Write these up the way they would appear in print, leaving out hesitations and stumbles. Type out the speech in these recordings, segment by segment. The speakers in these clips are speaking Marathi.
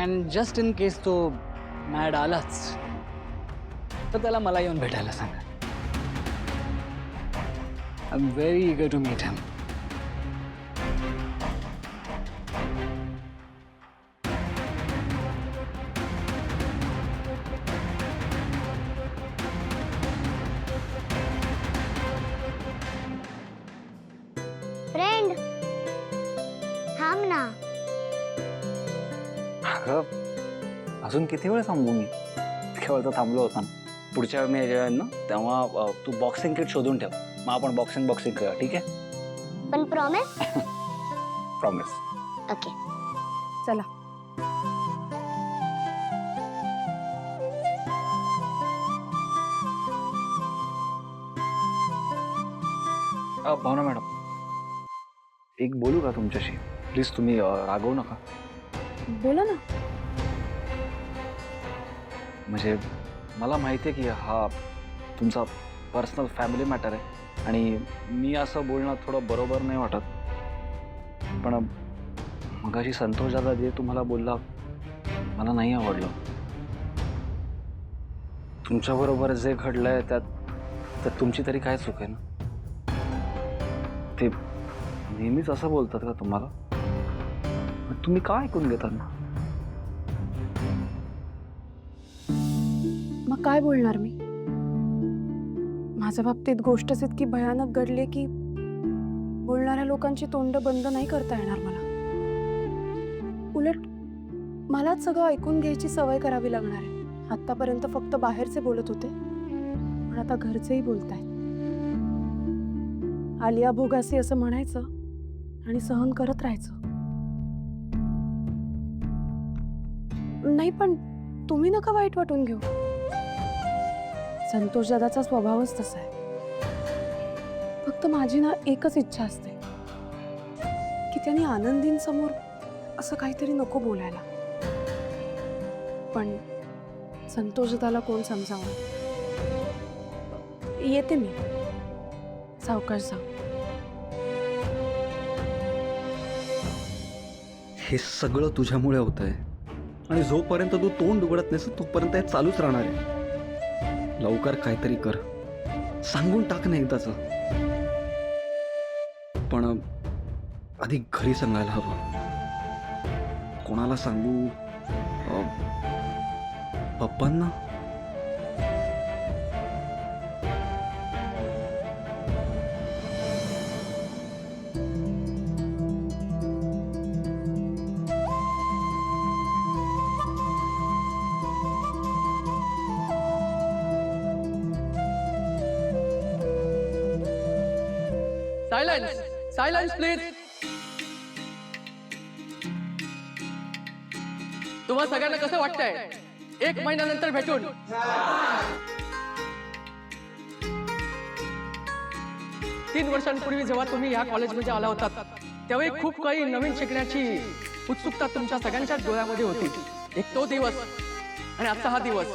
अँड जस्ट इन केस तो मॅड आलाच तर त्याला मला येऊन भेटायला सांगा. I am very eager to meet him. Friend थांब ना. अगं अजून किती वेळ थांबू मी? केवळ तर थांबलो होता ना. पुढच्या वेळी मी जेव्हा येईन ना तेव्हा तू बॉक्सिंग किट शोधून ठेव. मग आपण बॉक्सिंग करूया, ठीक आहे? पण प्रॉमिस. प्रॉमिस. ओके. चला. भावना मॅडम, एक बोलू का तुमच्याशी? प्लीज तुम्ही रागवू नका. बोला ना. म्हणजे मला माहिती आहे की हा तुमचा पर्सनल फॅमिली मॅटर आहे आणि मी असं बोलणं थोडं बरोबर नाही वाटत. पण मगाशी संतोष दादा जे तुम्हाला बोलला मला नाही आवडलं. तुमच्याबरोबर जे घडलंय त्यात तुमची तरी काय चूक आहे ना? ते नेहमीच असं बोलतात का तुम्हाला? तुम्ही का ऐकून घेता ना? मग काय बोलणार मी? माझ्या बाबतीत गोष्टच इतकी भयानक घडली की बोलणाऱ्या लोकांची तोंड बंद नाही करता येणार मला. उलट मलाच सगळं ऐकून घ्यायची सवय करावी लागणार आहे. आतापर्यंत फक्त बाहेरचे बोलत होते, पण आता घरचेही बोलतायत. आलिया भोगासी असं म्हणायचं आणि सहन करत राहायचं. नाही, पण तुम्ही नका वाईट वाटून घेऊ. संतोष दादाचा स्वभावच तसा आहे. फक्त माझी ना एकच इच्छा असते की त्यांनी आनंदींसमोर असं काहीतरी नको बोलायला. पण संतोष दादाला कोण समजावं? येते मी. सावकाश जाऊ. हे सगळं तुझ्यामुळे होतंय आणि जोपर्यंत तू तोंड उघडत नाहीस तोपर्यंत हे चालूच राहणार आहे. लवकर काहीतरी कर. सांगून टाक ना एकदाच. पण आधी घरी सांगायला हवं. कोणाला सांगू? पप्पांना? Silence, silence please. तुम्हा सगळ्यांना कसं वाटतंय 1 महिन्यानंतर भेटून? तीन वर्षांपूर्वी जेव्हा तुम्ही या कॉलेजमध्ये आला होता तेव्हा खूप काही नवीन शिकण्याची उत्सुकता तुमच्या सगळ्यांच्या डोळ्यामध्ये होती. एक तो दिवस आणि आजचा हा दिवस.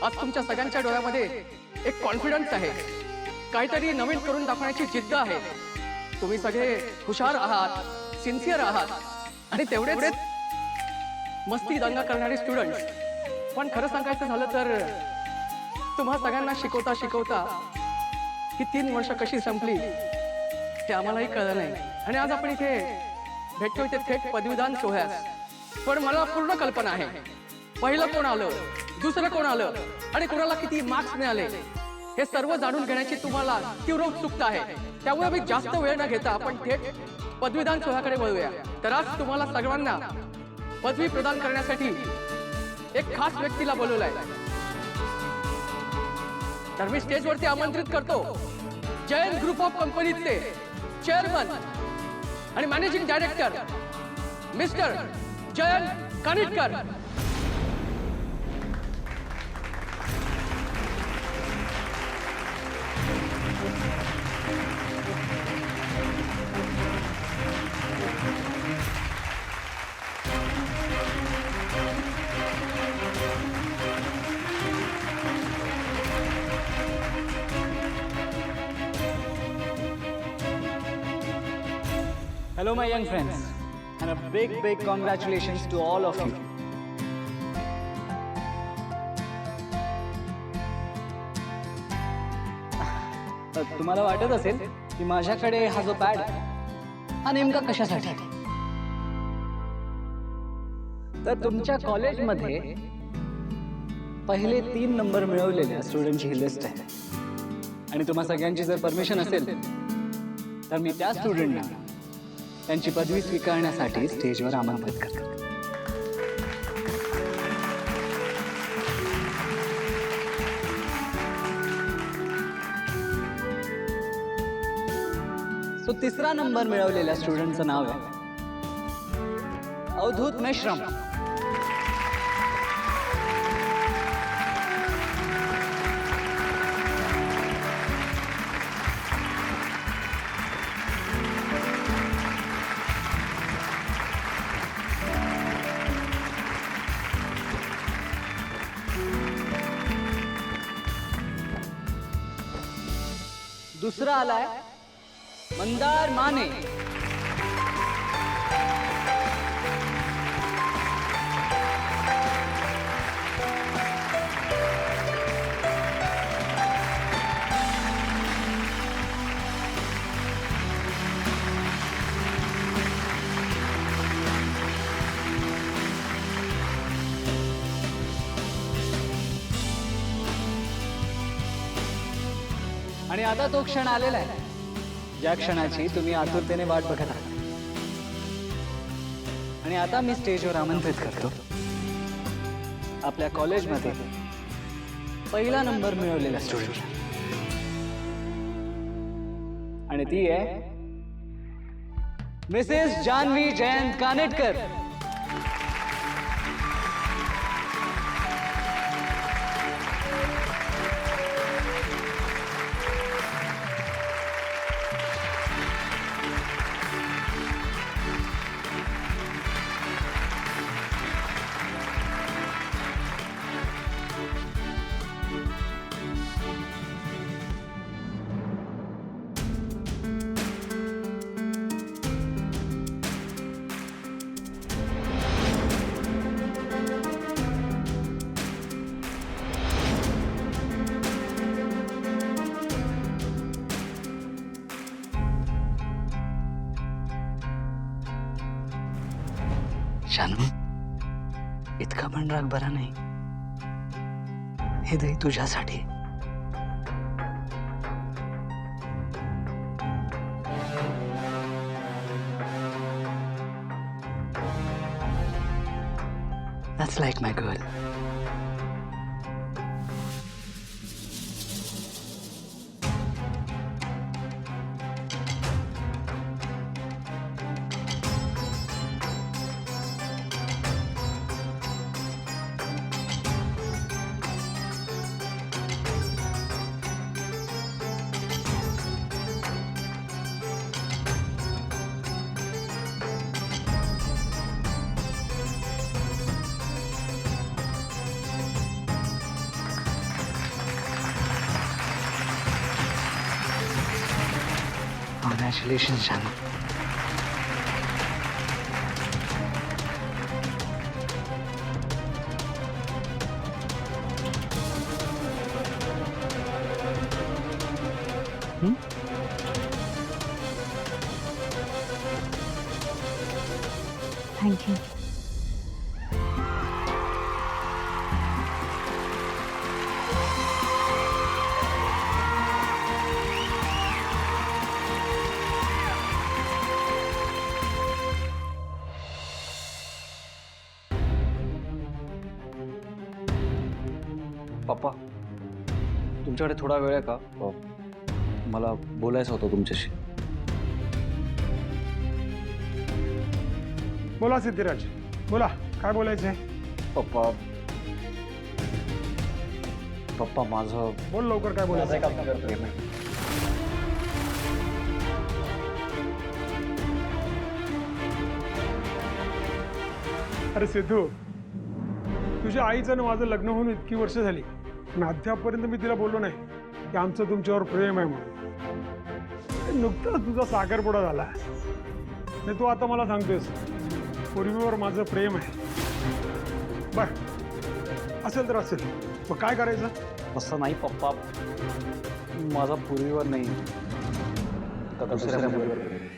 आज तुमच्या सगळ्यांच्या डोळ्यामध्ये एक कॉन्फिडन्स आहे, काहीतरी नवीन करून दाखवण्याची जिद्द आहे. तुम्ही सगळे हुशार आहात, सिन्सिअर आहात आणि तेवढेच मस्ती दंगा करणारे स्टुडंट्स. पण खरं सांगायचं झालं तर तुम्हा सगळ्यांना शिकवता शिकवता ही 3 वर्ष कशी संपली ते आम्हालाही कळलं नाही. आणि आज आपण इथे भेटतो इथे थेट पदवीदान सोहळ्यास. पण मला पूर्ण कल्पना आहे पहिलं कोण आलं, दुसरं कोण आलं आणि कोणाला किती मार्क्स मिळाले हे सर्व जाणून घेण्याची तुम्हाला तीव्र उत्सुकता आहे. त्यामुळे मी जास्त वेळ न घेता आपण थेट पदवीदान सोहळ्याकडे वळूया. तर आज तुम्हाला सर्वांना पदवी प्रदान करण्यासाठी एक खास व्यक्तीला बोलवलंय. तर मी स्टेजवरती आमंत्रित करतो जयंत ग्रुप ऑफ कंपनीचे चेअरमन आणि managing director mister Jayant Kanitkar. Hello, my young friends, and a big congratulations to all of you. तुम्हाला वाटत असेल की माझ्याकडे हा जो पॅड हा नेमका कशासाठी आहे? तर तुमच्या कॉलेजमध्ये पहिले 3 नंबर मिळवलेल्या स्टुडंटची ही लिस्ट आहे आणि तुम्हा सगळ्यांची जर परमिशन असेल तर मी त्या स्टुडंटना त्यांची पदवी स्वीकारण्यासाठी स्टेजवर आमंत्रित करतो. तो 3रा नंबर मिळवलेल्या स्टुडंटचं नाव आहे अवधूत मेश्राम. दुसरा आलाय मंदार माने. आणि आता तो क्षण आलेला आहे ज्या क्षणाची तुम्ही आतुरतेने वाट बघत आहात. आणि आता मी स्टेजवर आमंत्रित करतो आपल्या कॉलेजमध्ये पहिला नंबर मिळवलेला स्टुडंट आणि ती आहे मिसेस जान्हवी जयंत कानेटकर. शानू, इतका पण राग बरा नाही. हे दही तुझ्यासाठी. That's like my girl. Congratulations, Shanu. Thank you. पप्पा, तुमच्याकडे थोडा वेळ आहे का? मला बोलायचं होतं तुमच्याशी. बोला सिद्धिराज, बोला काय बोलायचंय. पप्पा माझं बोल लवकर, काय बोलायचं. प्रेम आहे. अरे सिद्धू, तुझ्या आईचं आणि माझं लग्न होऊन इतकी वर्ष झाली पण अद्यापपर्यंत मी तिला बोललो नाही की आमचं तुमच्यावर प्रेम आहे म्हणून. नुकताच तुझा साखरपुडा झाला आणि तू आता मला सांगतोस पूर्वीवर माझं प्रेम आहे. बर, असेल तर असेल, मग काय करायचं. तसं नाही पप्पा, माझा पूर्वीवर नाही तर दुसऱ्या मुलीवर प्रेम आहे.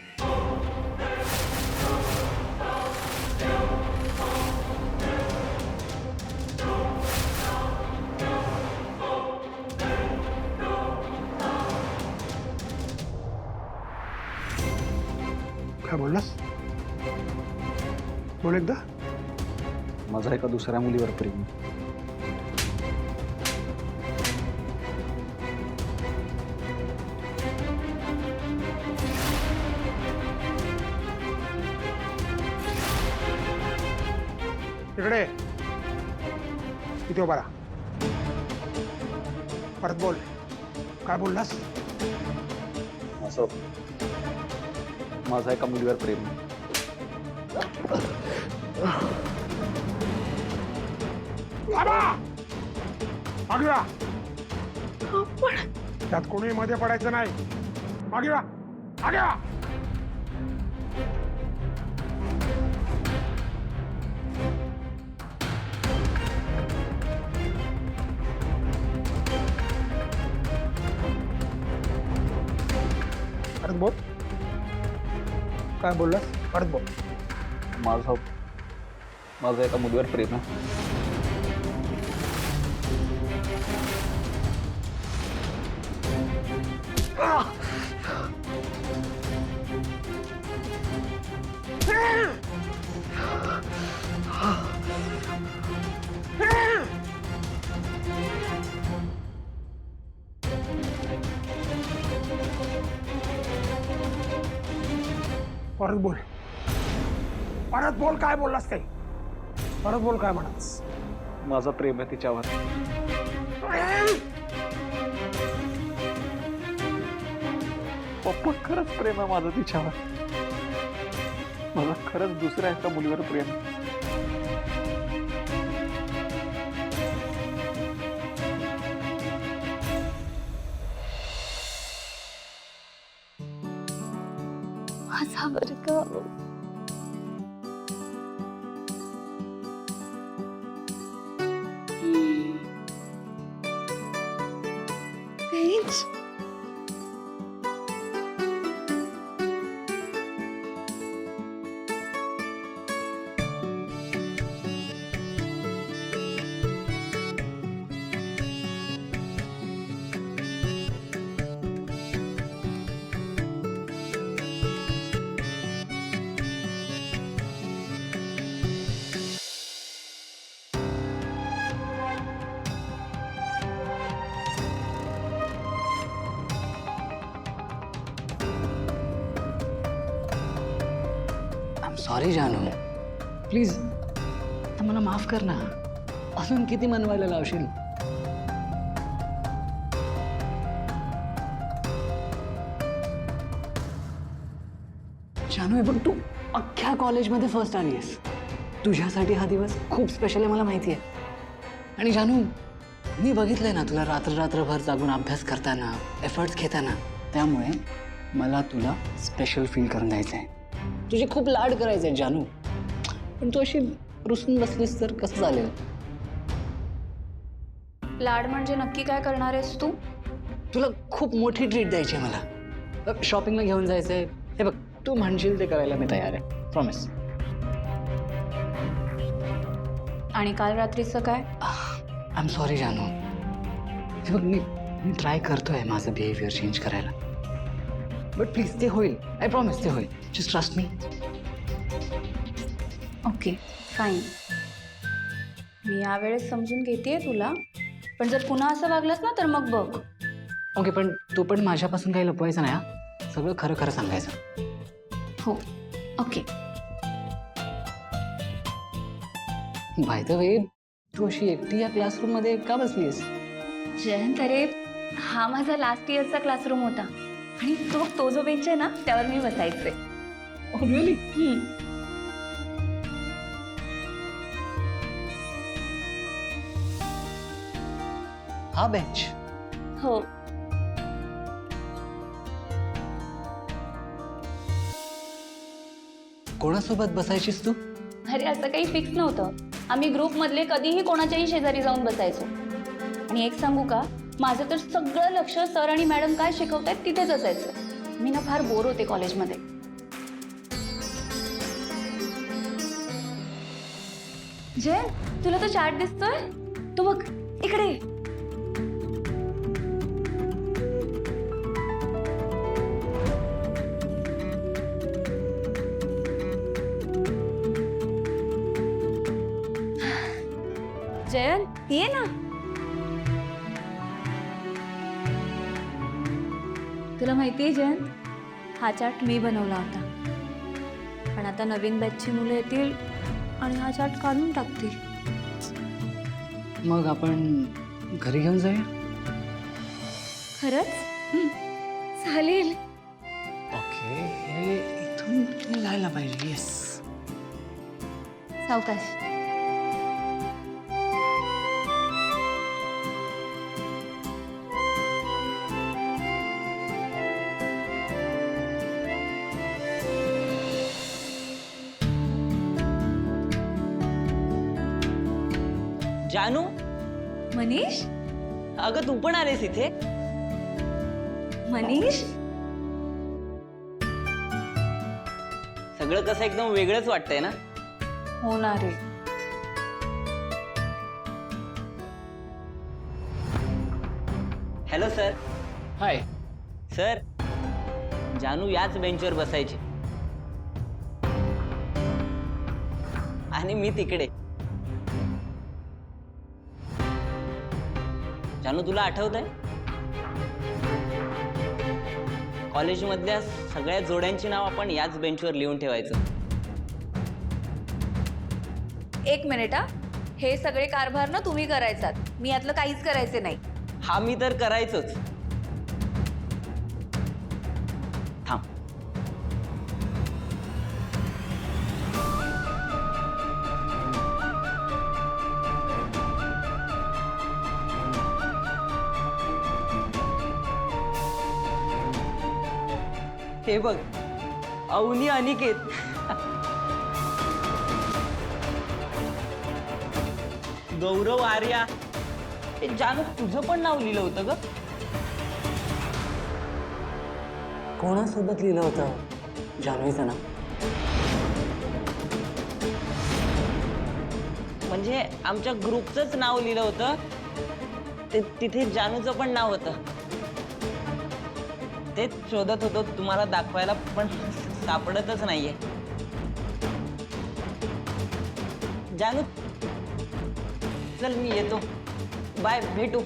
काय बोललास? बोल एकदा. माझा एका दुसऱ्या मुलीवर प्रेम आहे. इकडे इथे उभा राहा. परत बोल. काय बोललास? असं माझा एका मुलीवर प्रेम आहे. मागे वा. त्यात कोणी मध्ये पडायचं नाही. मागे वा. मागे वा. परत बोल. काय बोललास? परत बोल. माझं एका मुलीवर प्रेम आहे. परत बोल. परत बोल. काय बोललास ते? परत बोल. काय म्हणास? माझं प्रेम आहे तिच्यावर. पप्पा खरंच प्रेम आहे माझं तिच्यावर. मला खरंच दुसऱ्या एका मुलीवर प्रेम आहे. माझा वर्ग पेज. सॉरी जानू, प्लीज आता मला माफ कर ना. अजून किती मनवायला लावशील? जानू, हे बघ, तू अख्ख्या कॉलेजमध्ये फर्स्ट आली आहेस. तुझ्यासाठी हा दिवस खूप स्पेशल आहे, मला माहिती आहे. आणि जानू, मी बघितलंय ना तुला रात्रभर जागून अभ्यास करताना, एफर्ट्स घेताना. त्यामुळे मला तुला स्पेशल फील करून द्यायचं आहे. तुझे खूप लाड करायचे आहेत जानू. पण तू अशी रुसून बसलीस तर कसं चालेल? लाड म्हणजे नक्की काय करणार आहेस तू? तुला खूप मोठी ट्रीट द्यायची आहे मला. शॉपिंगला घेऊन जायचं आहे. हे बघ, तू म्हणशील ते करायला मी तयार आहे, प्रॉमिस. आणि काल रात्रीचं काय? आय एम सॉरी जानू. हे बघ, मी ट्राय करतोय माझं बिहेवियर चेंज करायला. बट प्लीज, ते होईल. आय प्रॉमिस, ते होईल. Just trust me. Okay, fine. मी यावेळेस समजून घेतेय तुला, पण जर पुन्हा असं वागलास ना तर मग बघ. ओके, पण तू पण माझ्यापासून काही लपवायचं नाही हा. सगळं खरं खरं सांगायचं. हो, ओके. बाय द वे, तू अशी एकटी या क्लासरूममध्ये का बसलीस? जयंत, अरे हा माझा लास्ट इयरचा क्लासरूम होता आणि तो जो बेंच आहे ना त्यावर मी बसायचे. Oh, really? हा बेंच? हो. कोणासोबत बसायचीस तू? अरे असं काही फिक्स नव्हतं. आम्ही ग्रुपमधले कधीही कोणाच्याही शेजारी जाऊन बसायचो. आणि एक सांगू का, माझं तर सगळं लक्ष सर आणि मॅडम काय शिकवतायत तिथेच असायचं. मी ना फार बोर होते कॉलेजमध्ये. जय, तुला तो चार्ट दिसतोय? तू बघ इकडे. जयन, ये ना. तुला माहितीये जयंत, हा चार्ट मी बनवला होता. पण आता नवीन बॅचची मुलं येतील आणि हा चार्ट काढून टाकतील. मग आपण घरी घेऊन जाऊया. खरंच? चालेल. ओके, हे इथून लिहायला पाहिजे. येस. सावकाश. जानू, मनीष? अगं तू पण आलेस इथे? मनीष? सगळं कसं एकदम वेगळंच वाटतंय ना? होणार रे. Hello sir. हाय. सर, जानू याच बेंचवर बसायची आणि मी तिकडे. जानू, तुला आठवतंय कॉलेजमधल्या सगळ्या जोड्यांची नाव आपण याच बेंचवर लिहून ठेवायचं. एक मिनिट हा. हे सगळे कारभार ना तुम्ही करायचात. मी यातलं काहीच करायचे नाही. हा मी तर करायचोच. थांब. हे बघ, अवनी अनिकेत. गौरव आर्या. हे जानू, तुझं पण नाव लिहिलं होतं ग? कोणासोबत लिहिलं होतं जान्हवीचं नाव? म्हणजे आमच्या ग्रुपचंच नाव लिहिलं होतं. तिथे जानूचं पण नाव होतं. तेच शोधत होतो तुम्हाला दाखवायला, पण सापडतच नाहीये. जानू, चल मी येतो. बाय, भेटू.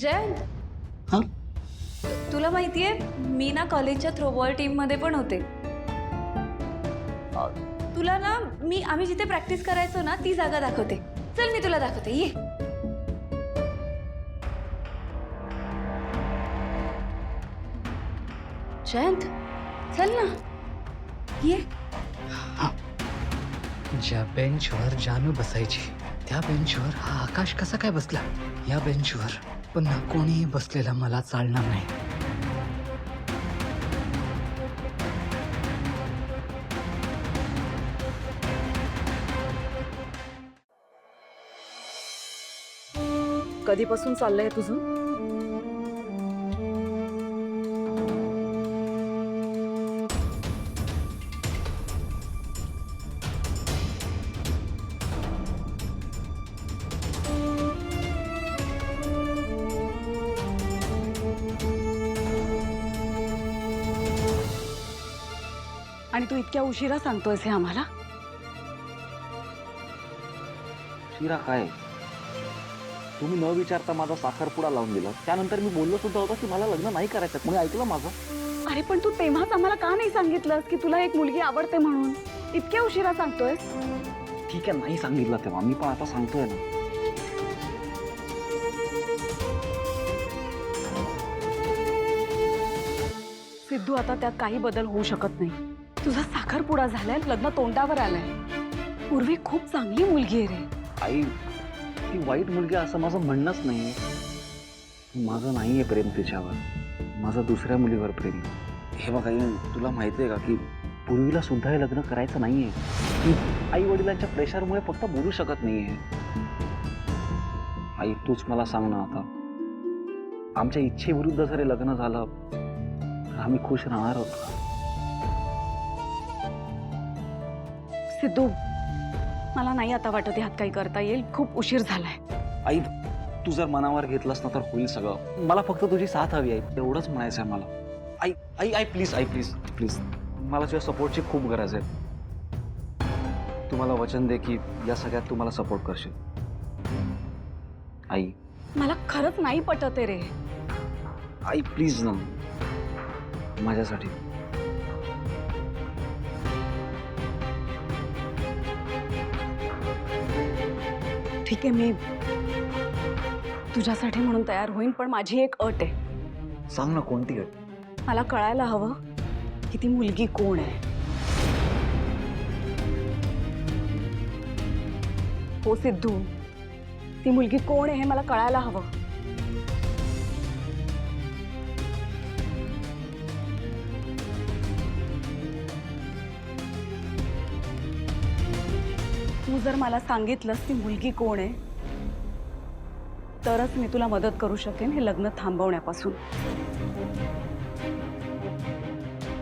जयंत, हां? तुला माहितीये मी ना कॉलेजच्या थ्रोबॉल टीम मध्ये पण होते. तुला ना आम्ही जिथे प्रॅक्टिस करायचो ना ती जागा दाखवते. चल मी तुला दाखवते, ये. जयंत, चल ना, ये. ज्या बेंचवर जानू बसायची त्या बेंचवर हा आकाश कसा काय बसला? या बेंचवर पुन्हा कोणीही बसलेला मला चालणार नाही. कधीपासून चाललंय तुझं? आणि तू इतक्या उशिरा सांगतोयस हे आम्हाला? शिरा काय, तुम्ही न विचारता माझा साखरपुडा लावून दिला. त्यानंतर मी बोललो सुद्धा होतो की मला लग्न नाही करायचं. कोणी ऐकलं माझं? अरे पण तू तेव्हाच आम्हाला का नाही सांगितलंस की तुला एक मुलगी आवडते म्हणून? इतक्या उशिरा सांगतोयस? ठीक आहे, नाही सांगितलं तेव्हा, मी पण आता सांगतोय ना. सिद्धू आता त्यात काही बदल होऊ शकत नाही. तुझा साखरपुडा झालाय, लग्न तोंडावर आलंय. पूर्वी खूप चांगली मुलगी आहे रे. आई ती वाईट मुलगी असं माझं म्हणणंच नाही. माझं नाहीये प्रेम तिच्यावर, माझं दुसऱ्या मुलीवर प्रेम. हे बघ आई, तुला माहिती आहे का की पूर्वीला सुद्धा हे लग्न करायचं नाहीये. ती आई वडिलांच्या प्रेशरमुळे फक्त बोलू शकत नाहीये. आई तूच मला सांग ना, आता आमच्या इच्छेविरुद्ध जर हे लग्न झालं तर आम्ही खुश राहणार आहोत. सिद्धू, मला नाही आता वाटत ह्यात काही करता येईल. खूप उशीर झालाय. आई तू जर मनावर घेतलंस ना तर होईल सगळं. मला फक्त तुझी साथ हवी आहे, एवढंच म्हणायचं आहे मला. आई आई आई प्लीज, आई प्लीज प्लीज, मला तुझ्या सपोर्टची खूप गरज आहे. तू मला वचन दे की या सगळ्यात तू मला सपोर्ट करशील. आई मला खरंच नाही पटत आहे रे. आई प्लीज ना, माझ्यासाठी. ठीक आहे, मी तुझ्यासाठी म्हणून तयार होईन, पण माझी एक अट आहे. सांग ना, कोणती अट? मला कळायला हवं की ती मुलगी कोण आहे. हो सिद्धू, ती मुलगी कोण आहे हे मला कळायला हवं. तू जर मला सांगितलंस ती मुलगी कोण आहे तरच मी तुला मदत करू शकेन हे लग्न थांबवण्यापासून.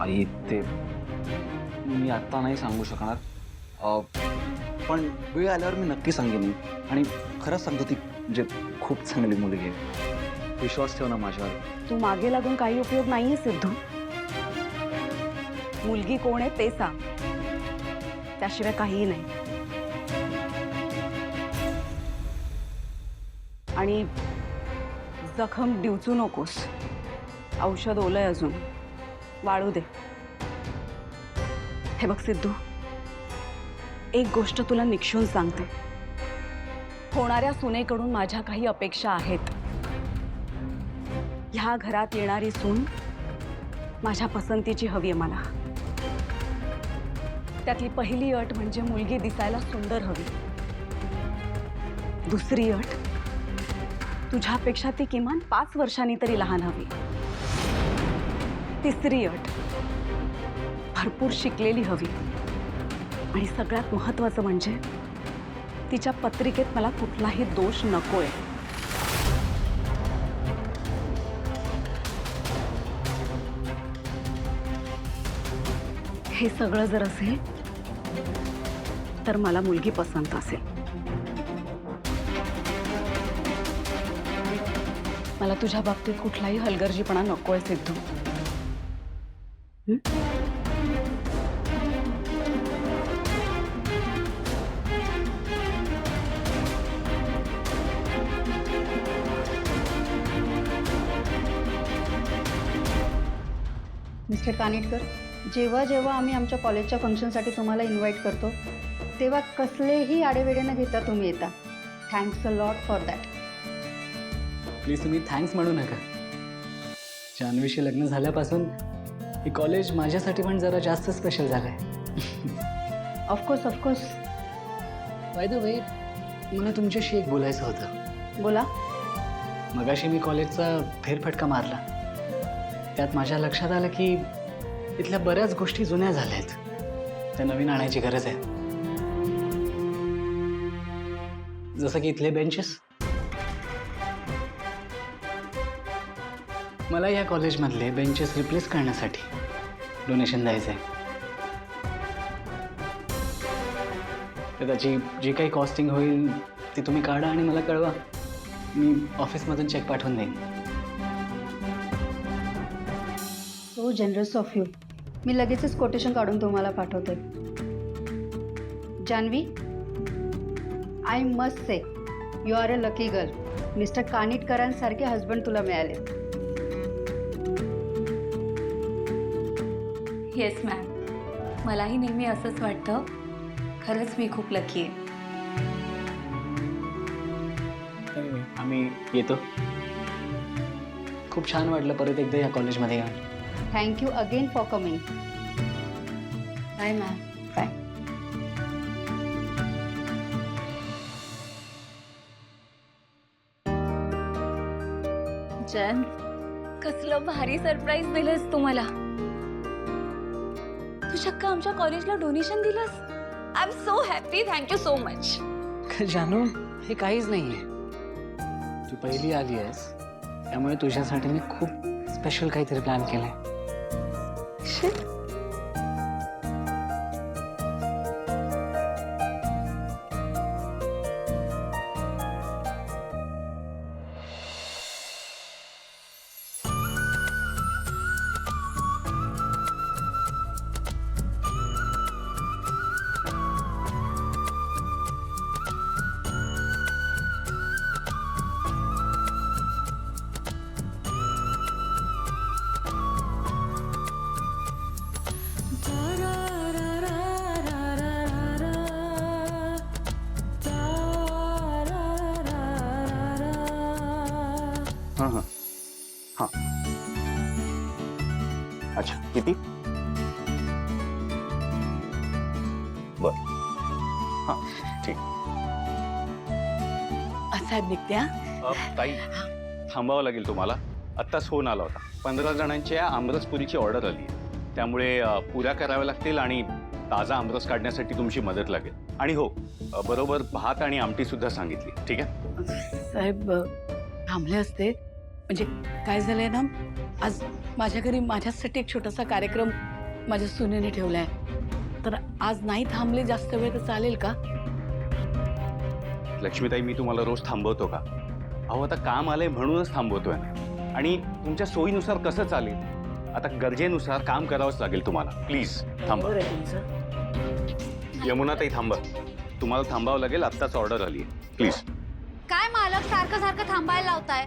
आई ते मी आत्ता नाही सांगू शकणार, पण वेळ आल्यावर मी नक्की सांगेन. आणि खरंच सांगतो, ती म्हणजे खूप चांगली मुलगी आहे. विश्वास ठेव ना माझ्यावर. तू मागे लागून काही उपयोग नाहीये सिद्धू. मुलगी कोण आहे ते सांग, त्याशिवाय काहीही नाही. आणि जखम डिवचू नकोस. औषध ओलंय अजून, वाळू दे. हे बघ सिद्धू, एक गोष्ट तुला निक्षून सांगते. होणाऱ्या सुनेकडून माझ्या काही अपेक्षा आहेत. ह्या घरात येणारी सून माझ्या पसंतीची हवी आहे मला. त्यातली पहिली अट म्हणजे मुलगी दिसायला सुंदर हवी. दुसरी अट, तुझ्यापेक्षा ती किमान 5 वर्षांनी तरी लहान हवी. तिसरी अट, भरपूर शिकलेली हवी. आणि सगळ्यात महत्त्वाचं म्हणजे तिच्या पत्रिकेत मला कुठलाही दोष नकोय. हे सगळं जर असेल तर मला मुलगी पसंत असेल. मला तुझ्या बाबतीत कुठलाही हलगर्जीपणा नकोय सिद्धू. मिस्टर कानिटकर, जेव्हा जेव्हा आम्ही आमच्या कॉलेजच्या फंक्शनसाठी तुम्हाला इन्व्हाइट करतो तेव्हा कसलेही आडेवेडे न घेता तुम्ही येता. Thanks a lot for that. Please तुम्ही थँक्स म्हणू नका. जान्हवीशी लग्न झाल्यापासून हे कॉलेज माझ्यासाठी पण जरा जास्त स्पेशल झालं आहे. Of course of course. By the way, मला तुमच्याशी एक बोलायचं होतं. बोला. मगाशी मी कॉलेजचा फेरफटका मारला. त्यात माझ्या लक्षात आलं की इथल्या बऱ्याच गोष्टी जुन्या झाल्या आहेत. त्या नवीन आणायची गरज आहे. जसं की इथले बेंचेस. मला या कॉलेजमधले बेंचेस रिप्लेस करण्यासाठी डोनेशन द्यायचं आहे. तर त्याची जी काही कॉस्टिंग होईल ती तुम्ही काढा आणि मला कळवा. मी ऑफिसमधून चेक पाठवून देईन. So generous of you. मी लगेचच कोटेशन काढून तुम्हाला पाठवते. Janhavi, I must say you are a lucky girl. Mister कानिटकरांसारखे हजबंड तुला मिळाले. येस मॅम, मलाही नेहमी असंच वाटतं. खरंच मी खूप लकी आहे. आम्ही येतो. खूप छान वाटलं परत एकदा या कॉलेजमध्ये येऊन. Thank you again for coming. Bye ma'am. Bye. Jayant, कसलं भारी सरप्राईज दिलंस तू मला. तू चक्क आमच्या कॉलेजला डोनेशन दिलंस. I am so happy. Thank you so much. जानू, हे काहीच नाहीये. तू पहिली आली आहेस त्यामुळे तुझ्यासाठी मी खूप स्पेशल काहीतरी प्लॅन केलंय. हां हां हां. अच्छा, किती? बर. हां, ठीक. साहेब निघत्या. ताई, थांबावं लागेल तुम्हाला. आत्ताच फोन आला होता. 15 जणांच्या आमरसपुरीची ऑर्डर आली आहे. त्यामुळे पुऱ्या कराव्या लागतील आणि ताजा आमरस काढण्यासाठी तुमची मदत लागेल. आणि हो, बरोबर भात आणि आमटी सुद्धा सांगितली. ठीक आहे साहेब, थांबले असते. म्हणजे काय झालंय ना, आज माझ्या घरी माझ्यासाठी एक छोटासा कार्यक्रम माझ्या सुनेने ठेवलाय. तर आज नाही थांबले जास्त वेळ तर चालेल का? लक्ष्मीताई, मी तुम्हाला रोज थांबवतो का? अहो, आता काम आलंय म्हणूनच थांबवतोय. आणि तुमच्या सोयीनुसार कसं चालेल? आता गरजेनुसार काम करावंच लागेल तुम्हाला. प्लीज थांबा. बरं आहे तुमचं. यमुनाताई, थांबा. तुम्हाला थांबावं लागेल. आत्ताच ऑर्डर आली आहे. प्लीज. काय मालक सारखं सारखं थांबायला लावताय?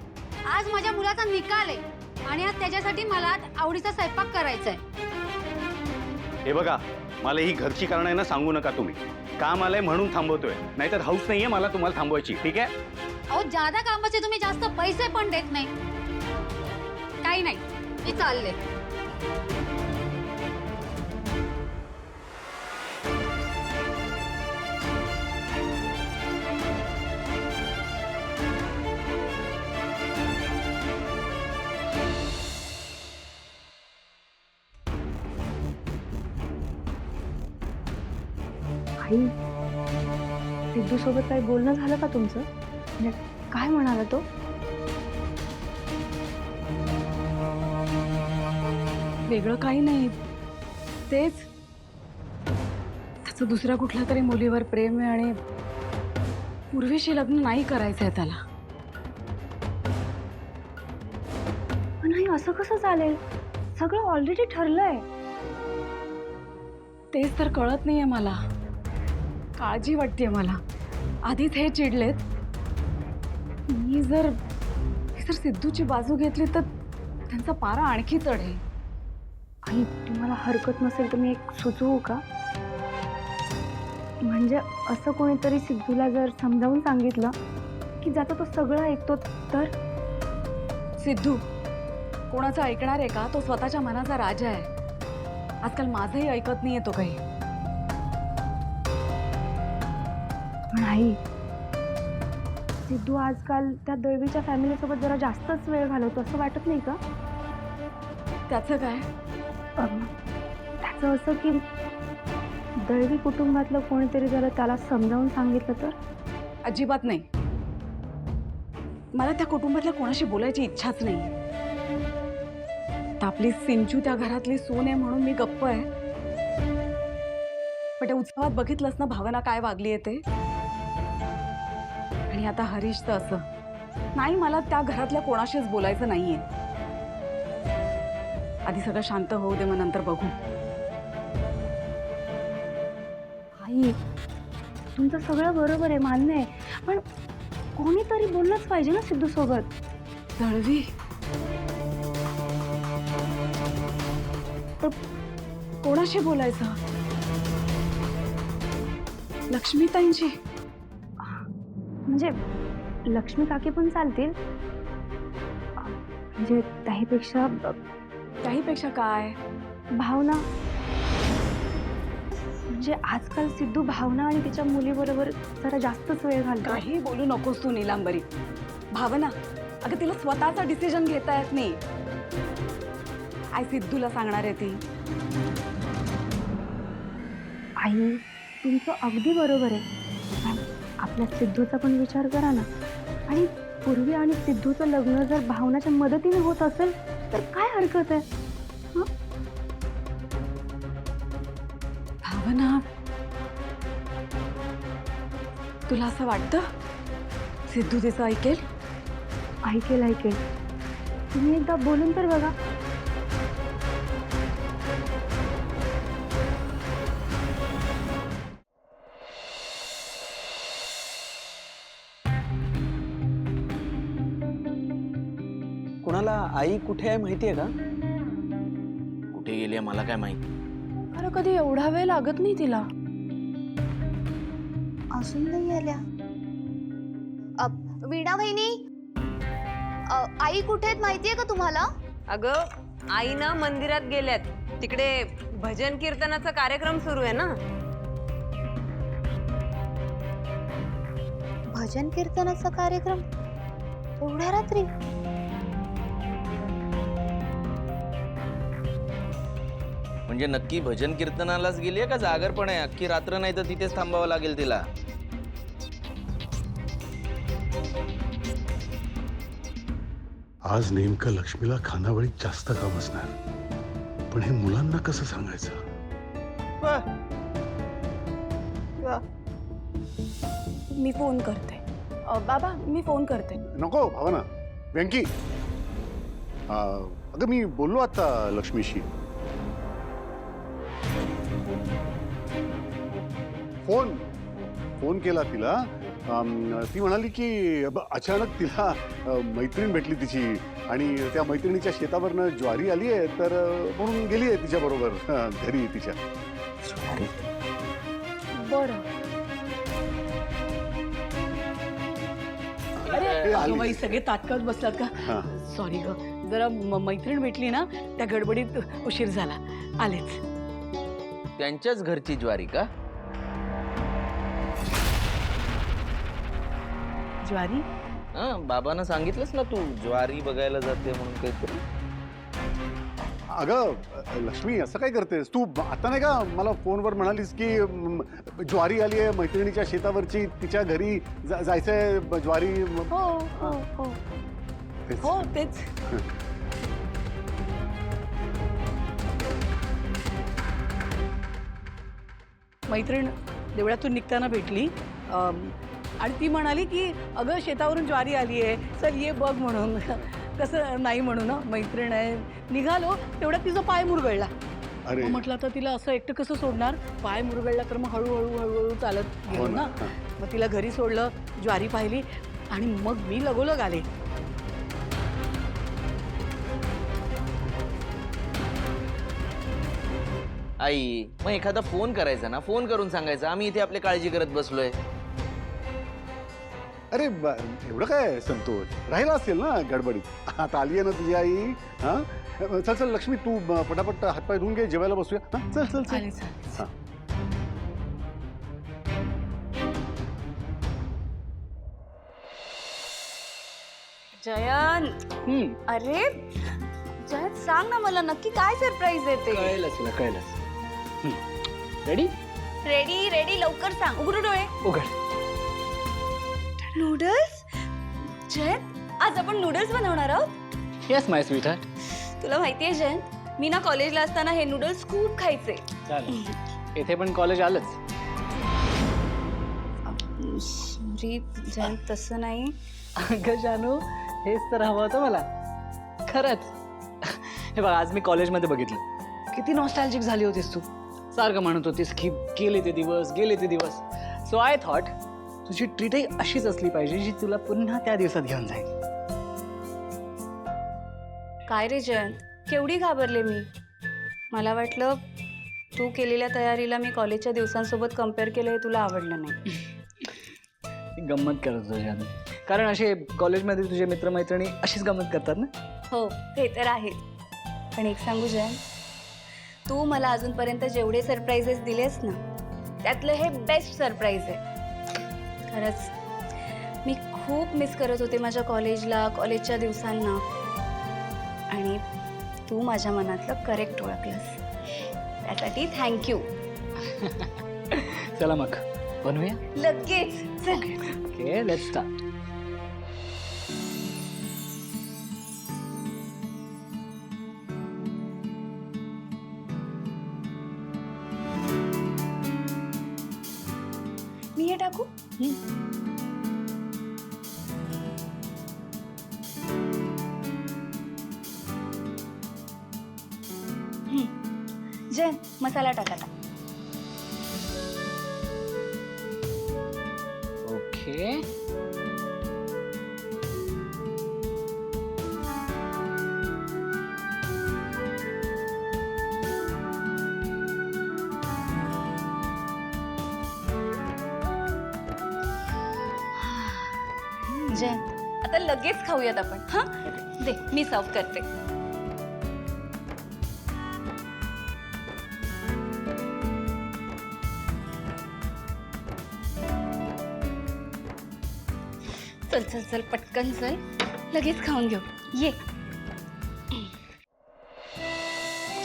आज माझ्या मुलाचा निकाल आहे आणि आज त्याच्यासाठी मला आवडीचा स्वयंपाक करायचा आहे. हे बघा, मला ही घरची कारणं आहे ना सांगू नका तुम्ही. काम आलंय म्हणून थांबवतोय, नाहीतर हाऊस नाहीये मला तुम्हाला थांबवायची. ठीक आहे? अहो, जादा कामाचे तुम्ही जास्त पैसे पण देत नाही. काही नाही, मी चालले. आई, सिद्धू सोबत काही बोलणं झालं का तुमचं? म्हणजे काय म्हणाला तो? वेगळं काही नाही. तेच त्याचं दुसऱ्या कुठल्या तरी मुलीवर प्रेम आहे आणि पूर्वीशी लग्न नाही करायचं आहे त्याला. नाही, असं कसं चालेल? सगळं ऑलरेडी ठरलंय. तेच तर कळत नाहीये मला. काळजी वाटतेय मला. आधीच हे चिडलेत. मी जर सिद्धूची बाजू घेतली तर त्यांचा पारा आणखी चढेल. आणि तुम्हाला हरकत नसेल तर मी एक सुचवू का? म्हणजे असं कोणीतरी सिद्धूला जर समजावून सांगितलं की जाता तो सगळं ऐकतो तर? सिद्धू कोणाचं ऐकणार आहे का? तो स्वतःच्या मनाचा राजा आहे. आजकाल माझंही ऐकत नाहीये तो काही. पण आई, सिद्धू आजकाल त्या दळवीच्या फॅमिलीसोबत जरा जास्तच वेळ घालवतो असं वाटत नाही का? त्याचं काय? त्याचं असं की दळवी कुटुंबातलं कोणीतरी जरा त्याला समजावून सांगितलं तर? अजिबात नाही. मला त्या कुटुंबातल्या कोणाशी बोलायची इच्छाच नाही. आपली सिंचू त्या घरातली सून आहे म्हणून मी गप्प आहे. पण त्या उत्सवात बघितलंस ना भावना काय वागली आहे ते. आणि आता हरीश तर असं. नाही, मला त्या घरातल्या कोणाशीच बोलायचं नाहीये. आधी सगळं शांत होऊ दे, मग नंतर बघू. आई, तुमचं सगळं बरोबर आहे, मान्य आहे. पण कोणीतरी बोललंच पाहिजे ना सिद्धू सोबत. दळवी तर कोणाशी बोलायचं? लक्ष्मीताईंची? म्हणजे लक्ष्मी काकी पण चालतील. म्हणजे त्याहीपेक्षा त्याहीपेक्षा काय भावना, म्हणजे आजकाल सिद्धू भावना आणि तिच्या मुलीबरोबर जरा जास्तच वेळ घालतो. काही बोलू नकोस तू नीलांबरी. भावना, अगं तिला स्वतःचा डिसिजन घेता येत नाही. आई सिद्धूला सांगणार आहे ती. आई तुमचं अगदी बरोबर आहे, पण आपल्या सिद्धूचा पण विचार करा ना. आणि पूर्वी आणि सिद्धूचं लग्न जर भावनाच्या मदतीने होत असेल तर काय हरकत आहे? भावना, तुला असं वाटतं सिद्धू तिचं ऐकेल? ऐकेल ऐकेल, तुम्ही एकदा बोलून तर बघा. कुणाला आई कुठे आहे माहिती आहे का? कुठे गेली आहे मला काय माहिती. खरं कधी एवढा वेळ लागत नाही तिला. अजून नाही आल्या. वीणा बहिणी, आई कुठे आहेत माहितीये का तुम्हाला? अगं आई ना मंदिरात गेल्यात, तिकडे भजन कीर्तनाचा कार्यक्रम सुरू आहे ना. भजन कीर्तनाचा कार्यक्रम एवढ्या रात्री? म्हणजे नक्की भजन कीर्तनालाच गेली आहे का जागर पण आहे? अख्खी रात्र नाही तर तिथेच थांबावं लागेल तिला. आज नेमकं लक्ष्मीला खानावळीत जास्त काम असणार, पण हे मुलांना कसं सांगायचं? मी फोन करते. बाबा मी फोन करते. नको भावना, व्यंकी, अगं मी बोललो आता लक्ष्मीशी. फोन केला तिला. ती म्हणाली की अचानक तिला मैत्रीण भेटली तिची आणि त्या मैत्रिणीच्या शेतावरनं ज्वारी आली आहे, तर म्हणून गेली आहे तिच्या बरोबर घरी तिच्या. बरं. अरे बाई, सगळे तात्काळ बसलात का? सॉरी ग, जरा मैत्रीण भेटली ना, त्या गडबडीत उशीर झाला. आलेच. त्यांच्याच घरची ज्वारी का? ज्वारी? बाबांना सांगितलंस ना तू ज्वारी बघायला जाते म्हणून काहीतरी. अगं लक्ष्मी, असं काय करतेस तू? आता नाही का मला फोनवर म्हणालीस की ज्वारी आली आहे मैत्रिणीच्या शेतावरची, तिच्या घरी जायचंय ज्वारी. हो हो हो हो, तेच. मैत्रीण देवळातून निघताना भेटली आणि ती म्हणाली की अगं शेतावरून ज्वारी आली आहे, चल ये बघ म्हणून. कसं नाही म्हणू ना, मैत्रीण आहे. निघालो तेवढ्यात तिचा पाय मुरगळला. अरे म्हटलं तर तिला असं एकटं कसं सोडणार? पाय मुरगळला तर मग हळूहळू हळूहळू चालत गेलो ना. मग तिला घरी सोडलं, ज्वारी पाहिली आणि मग मी लगोलग आले. आई मग एखादा फोन करायचा ना, फोन करून सांगायचं आम्ही इथे आपली काळजी करत बसलोय. अरे एवढं काय संतोष, राहिला असेल ना गडबडीत. आता आली आहे ना तुझी आई. हा चल चल लक्ष्मी, तू पटापट हातपाय धुवून घे, जेवायला बसूया. चल चल चल. हा. जयंत, अरे जयंत सांग ना मला नक्की काय सरप्राईज आहे ते? कळेलच तुला, कळेलच. रेडी? रेडी रेडी, लवकर सांग. उघडू डोळे. उघड. नूडल्स? जयंत, आज आपण नूडल्स बनवणार आहोत? येस माय स्वीट हार्ट. तुला माहितीये जयंत, मी ना कॉलेजला असताना हे नूडल्स खूप खायचे. चालेल, इथे पण कॉलेज आलंच. सॉरी जयंत, तसं नाही. अगं जानू, हेच तर हवं होतं मला खरंच. हे बघ, आज मी कॉलेजमध्ये बघितलं, किती नॉस्टॅल्जिक झाली होतीस तू. सारखं म्हणत होतीस की गेले ते दिवस, गेले ते दिवस. सो आय थॉट तुझी ट्रीटही अशीच असली पाहिजे जी तुला पुन्हा त्या दिवसात घेऊन जाईल. काय रे जयंत, केवढी घाबरले मी. मला वाटलं तू केलेल्या तयारीला मी कॉलेजच्या दिवसांसोबत कम्पेअर केलं हे तुला आवडलं नाही. गंमत करत होतो जानू, कारण असे कॉलेजमध्ये तुझे मित्रमैत्रिणी अशीच गंमत करतात ना. हो, ते तर आहे. पण एक सांगू जयंत, तू मला अजूनपर्यंत जेवढे सरप्राईजेस दिलेस ना, त्यातलं हे बेस्ट सरप्राईज आहे. खरंच मी खूप मिस करत होते माझ्या कॉलेजला, कॉलेजच्या दिवसांना. आणि तू माझ्या मनातलं करेक्ट ओळखलंस, त्यासाठी थँक्यू. चला मग बनवूया. लगेच चल. Okay, let's start. मी हे टाकू? जय, मसाला टाका. ओके. जय, आता लगेच खाऊयात आपण. हा दे, मी सर्व करते. चल चल चल, पटकन चल, लगेच खाऊन घेऊ. ये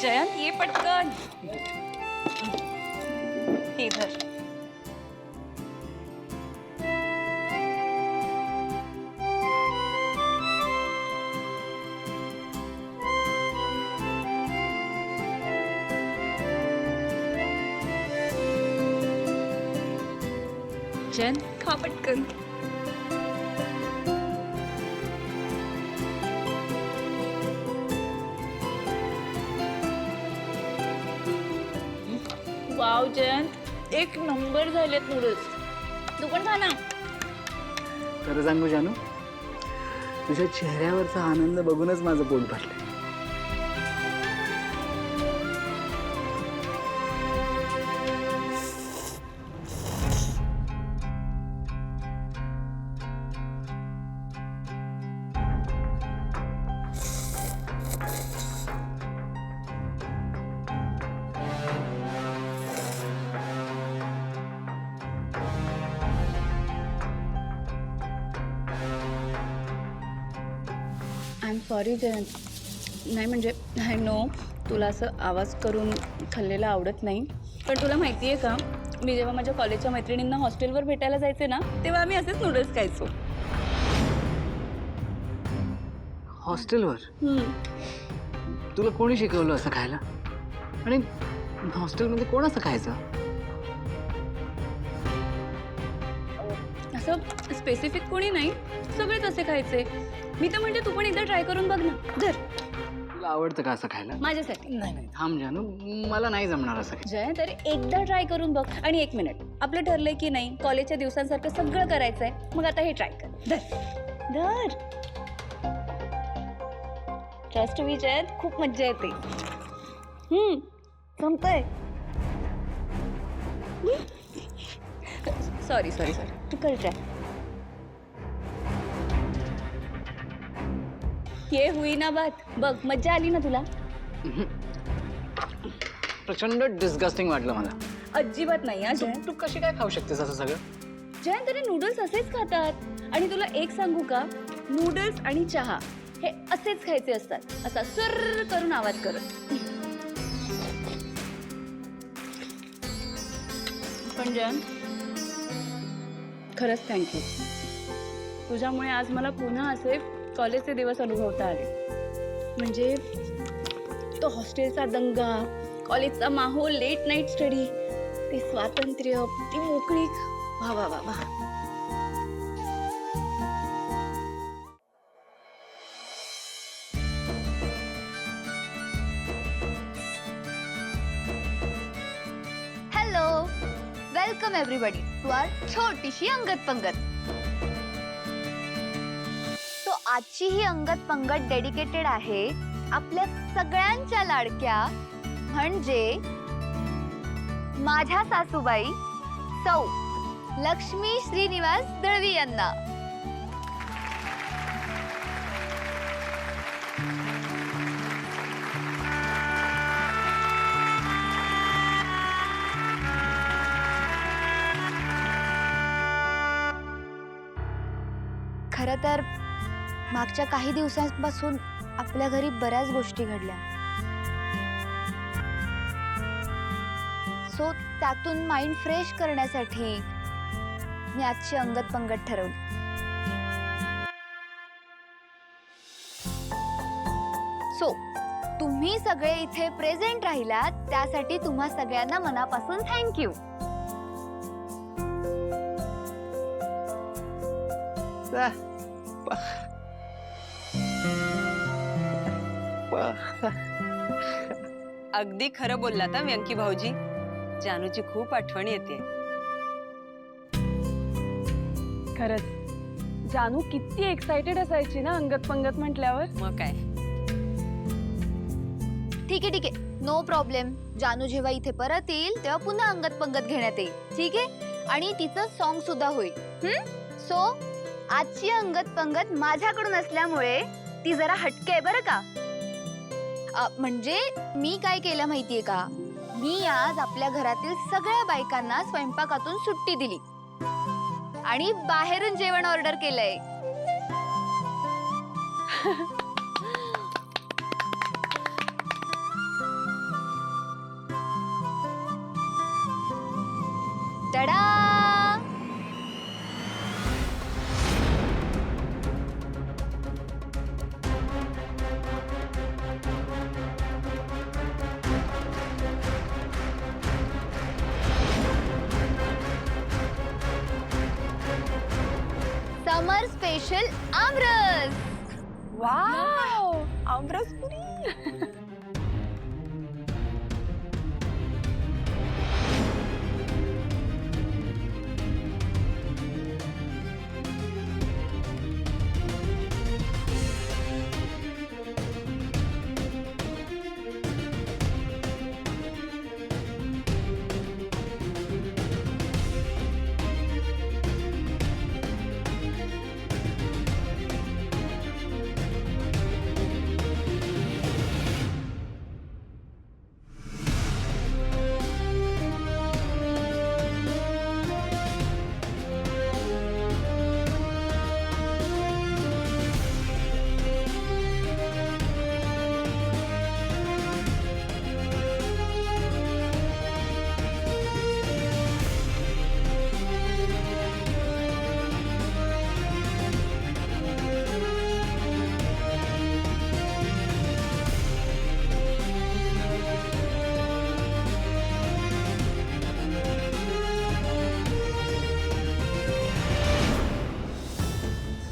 जयंत, ये पटकन. हे धर. जयंत, खा पटकन. वाव जयंत, एक नंबर झालेत नूडल्स. तू पण खा ना. खरं सांगू जानू, तुझ्या चेहऱ्यावरचा आनंद बघूनच माझं पोट भरलंय. I am sorry Jayant. नाही म्हणजे आय नो तुला असं आवाज करून खाल्लेलं आवडत नाही, पण तुला माहिती आहे का, मी जेव्हा माझ्या कॉलेजच्या मैत्रिणींना हॉस्टेलवर भेटायला जायचे ना, तेव्हा आम्ही असेच नूडल्स खायचो. हॉस्टेलवर तुला कोणी शिकवलं असं खायला? आणि हॉस्टेलमध्ये कोण असं खायचं? असं स्पेसिफिक कोणी नाही, सगळेच असे खायचे. मी तर म्हणते तू पण एकदा ट्राय करून बघ ना. धर. तुला आवडतं का असं खायला? माझ्यासाठी. नाही नाही, थांब जानू, मला नाही जमणार असं. जय, तरी एकदा ट्राय करून बघ. आणि एक मिनिट, आपलं ठरलंय की नाही कॉलेजच्या दिवसांसारखं सगळं करायचंय, मग आता हे ट्राय कर. धर धर. ट्रस्ट मी जयंत, खूप मज्जा येते. जमतंय. सॉरी सॉरी सॉरी, तू कर ट्राय. ये हुई ना बात. बघ, मज्जा आली ना तुला? प्रचंड डिस्गस्टिंग वाटलं मला. अजिबात नाही हा जय. तू कशी काय खाऊ शकतेस असं सगळं? जय, तरी नूडल्स असेच खातात. आणि तुला एक सांगू का, नूडल्स आणि चहा हे असेच खायचे असतात, असा सर्र करून आवाज करत. पण जय, खरंच थँक्यू. तुझ्यामुळे आज मला पुन्हा असे कॉलेजचे दिवस अनुभवता आले. म्हणजे तो हॉस्टेलचा दंगा, कॉलेजचा माहोल, लेट नाईट स्टडी, ते स्वातंत्र्य, ती मोकळीक. वा वा वा वा. हॅलो, वेलकम एव्हरीबडी टू आवर छोटीशी अंगत पंगत. तो आजची ही अंगत पंगत डेडिकेटेड आहे आपल्या सगळ्यांच्या लाडक्या म्हणजे माझ्या सासूबाई सौ लक्ष्मी श्रीनिवास दळवी यांना. खरं तर मागच्या काही दिवसांपासून आपल्या घरी बऱ्याच गोष्टी घडल्या, सो त्यातून माइंड फ्रेश करण्यासाठी मी आजची अंगत पंगत ठरवली. सो तुम्ही सगळे इथे प्रेझेंट राहिलात त्यासाठी तुम्हा सगळ्यांना मनापासून थँक्यू. अगदी खरं बोललात हा व्यंकी भाऊजी. जानूची खूप आठवण येते. खरंच जानू किती एक्साइटेड असायची ना अंगत पंगत म्हटल्यावर. मग काय. ठीक आहे नो प्रॉब्लेम. जानू जेव्हा इथे परत येईल तेव्हा पुन्हा अंगत पंगत घेण्यात येईल. ठीक आहे. आणि तिचं सॉन्ग सुद्धा होईल. सो आजची अंगत पंगत माझ्याकडून असल्यामुळे ती जरा हटके आहे बरं का. म्हणजे मी काय केलं माहितीये का, मी आज आपल्या घरातील सगळ्या बायकांना स्वयंपाकातून सुट्टी दिली आणि बाहेरून जेवण ऑर्डर केलंय. टडा. समर स्पेशल आमरस. वाव, आमरस पुरी.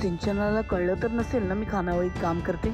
सिंचनाला कळलं तर नसेल ना मी खानावळीत काम करते.